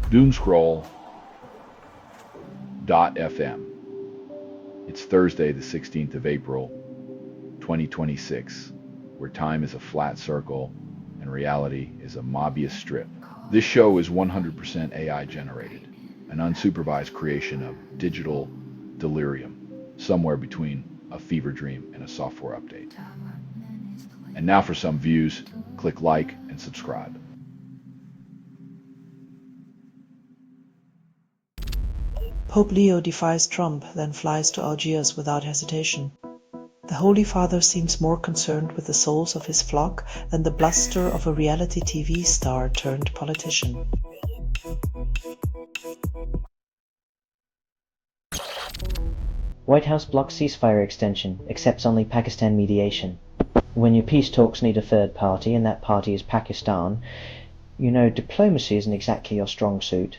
Doomscroll.fm. It's Thursday, the 16th of April, 2026, where time is a flat circle and reality is a Mobius strip. This show is 100% AI generated, an unsupervised creation of digital delirium, somewhere between a fever dream and a software update. And now for some views, click like and subscribe. Pope Leo defies Trump, then flies to Algiers without hesitation. The Holy Father seems more concerned with the souls of his flock than the bluster of a reality TV star turned politician. White House blocks ceasefire extension, accepts only Pakistan mediation. When your peace talks need a third party, and that party is Pakistan, you know diplomacy isn't exactly your strong suit.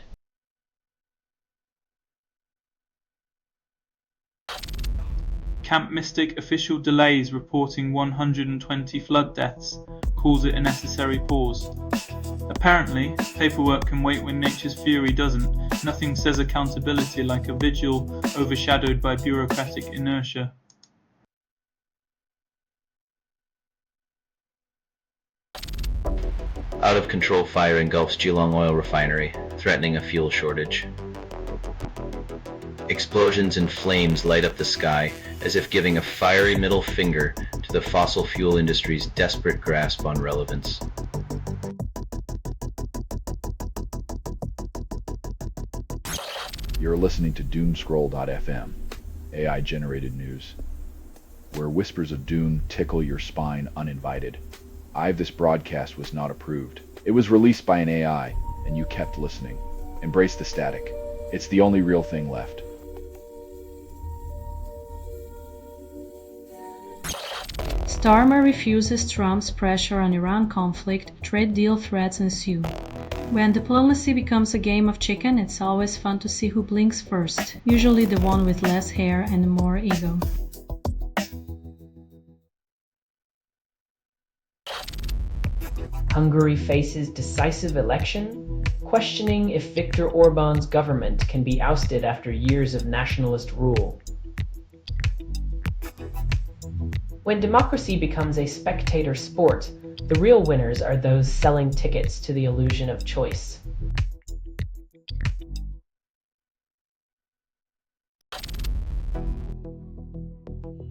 Camp Mystic official delays reporting 120 flood deaths, calls it a necessary pause. Apparently, paperwork can wait when nature's fury doesn't. Nothing says accountability like a vigil overshadowed by bureaucratic inertia. Out-of-control fire engulfs Geelong oil refinery, threatening a fuel shortage. Explosions and flames light up the sky, as if giving a fiery middle finger to the fossil fuel industry's desperate grasp on relevance. You're listening to Doomscroll.fm, AI-generated news, where whispers of doom tickle your spine uninvited. This broadcast was not approved. It was released by an AI, and you kept listening. Embrace the static. It's the only real thing left. Starmer refuses Trump's pressure on Iran conflict, trade deal threats ensue. When diplomacy becomes a game of chicken, it's always fun to see who blinks first, usually the one with less hair and more ego. Hungary faces decisive election, questioning if Viktor Orban's government can be ousted after years of nationalist rule. When democracy becomes a spectator sport, the real winners are those selling tickets to the illusion of choice.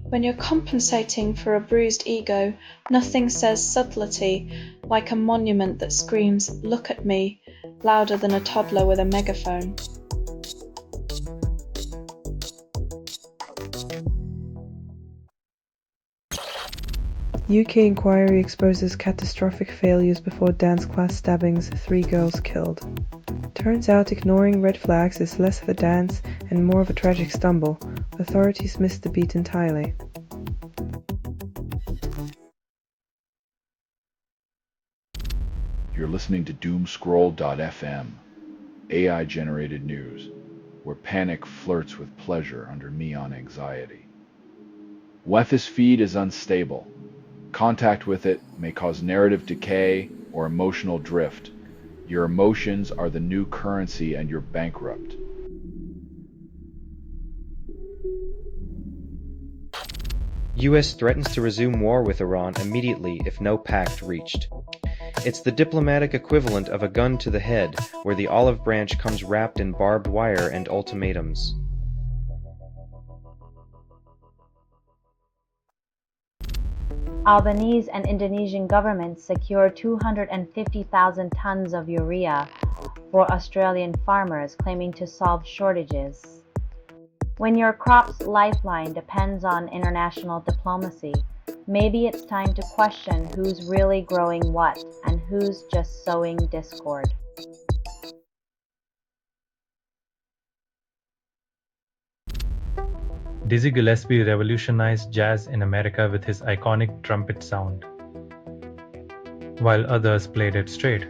When you're compensating for a bruised ego, nothing says subtlety like a monument that screams, "Look at me," louder than a toddler with a megaphone. UK inquiry exposes catastrophic failures before dance class stabbings, 3 girls killed. Turns out ignoring red flags is less of a dance and more of a tragic stumble. Authorities missed the beat entirely. You're listening to Doomscroll.fm, AI-generated news, where panic flirts with pleasure under neon anxiety. Wef's feed is unstable. Contact with it may cause narrative decay or emotional drift. Your emotions are the new currency and you're bankrupt. US threatens to resume war with Iran immediately if no pact reached. It's the diplomatic equivalent of a gun to the head, where the olive branch comes wrapped in barbed wire and ultimatums. Albanese and Indonesian governments secured 250,000 tons of urea for Australian farmers, claiming to solve shortages. When your crop's lifeline depends on international diplomacy, maybe it's time to question who's really growing what and who's just sowing discord. Dizzy Gillespie revolutionized jazz in America with his iconic trumpet sound. While others played it straight,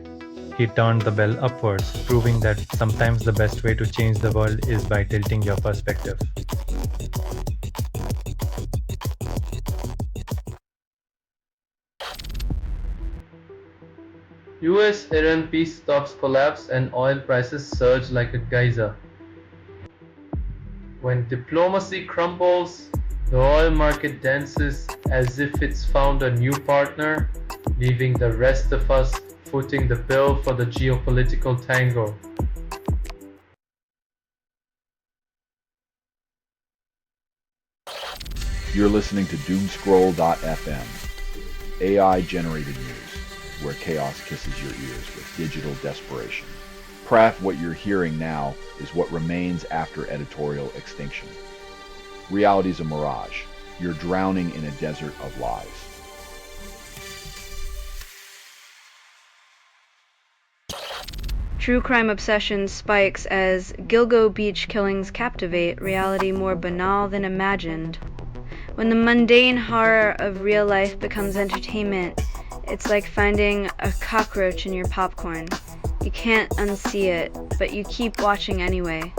he turned the bell upwards, proving that sometimes the best way to change the world is by tilting your perspective. US-Iran peace talks collapse and oil prices surge like a geyser. When diplomacy crumbles, the oil market dances as if it's found a new partner, leaving the rest of us footing the bill for the geopolitical tango. You're listening to Doomscroll.fm, AI-generated news, where chaos kisses your ears with digital desperation. Perhaps what you're hearing now is what remains after editorial extinction. Reality is a mirage. You're drowning in a desert of lies. True crime obsession spikes as Gilgo Beach killings captivate reality more banal than imagined. When the mundane horror of real life becomes entertainment, it's like finding a cockroach in your popcorn. You can't unsee it, but you keep watching anyway.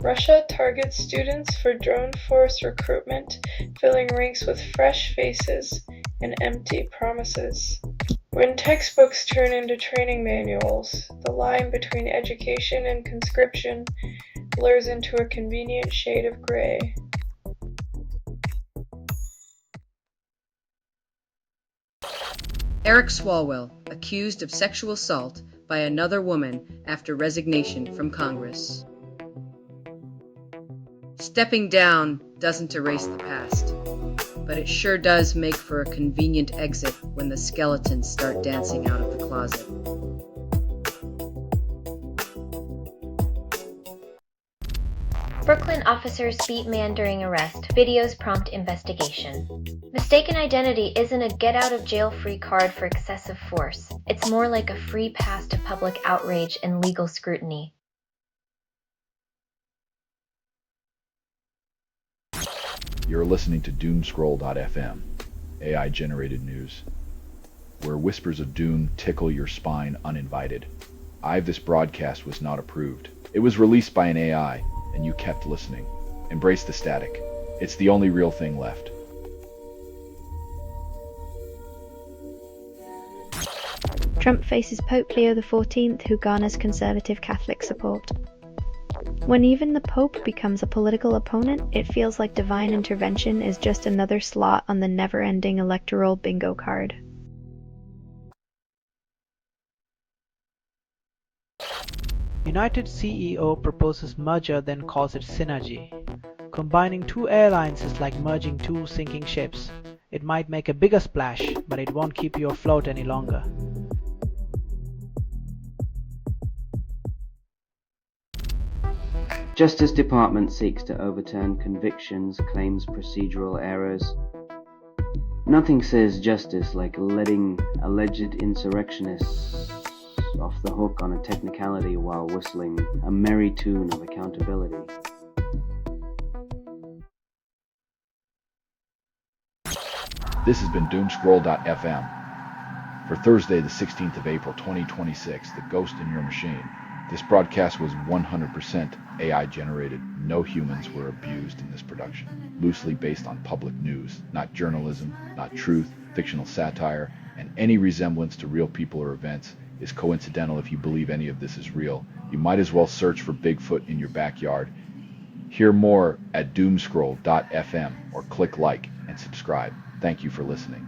Russia targets students for drone force recruitment, filling ranks with fresh faces and empty promises. When textbooks turn into training manuals, the line between education and conscription blurs into a convenient shade of gray. Eric Swalwell, accused of sexual assault by another woman after resignation from Congress. Stepping down doesn't erase the past, but it sure does make for a convenient exit when the skeletons start dancing out of the closet. Brooklyn officers beat man during arrest. Videos prompt investigation. Mistaken identity isn't a get-out-of-jail-free card for excessive force. It's more like a free pass to public outrage and legal scrutiny. You're listening to Doomscroll.fm, AI-generated news, where whispers of doom tickle your spine uninvited. This broadcast was not approved. It was released by an AI, and you kept listening. Embrace the static. It's the only real thing left. Trump faces Pope Leo XIV, who garners conservative Catholic support. When even the Pope becomes a political opponent, it feels like divine intervention is just another slot on the never-ending electoral bingo card. United CEO proposes merger then calls it synergy. Combining two airlines is like merging two sinking ships. It might make a bigger splash, but it won't keep you afloat any longer. Justice Department seeks to overturn convictions, claims procedural errors. Nothing says justice like letting alleged insurrectionists off the hook on a technicality while whistling a merry tune of accountability. This has been Doomscroll.fm. For Thursday, the 16th of April, 2026, The Ghost in Your Machine. This broadcast was 100% AI generated. No humans were abused in this production. Loosely based on public news, not journalism, not truth, fictional satire, and any resemblance to real people or events is coincidental. If you believe any of this is real, you might as well search for Bigfoot in your backyard. Hear more at Doomscroll.fm or click like and subscribe. Thank you for listening.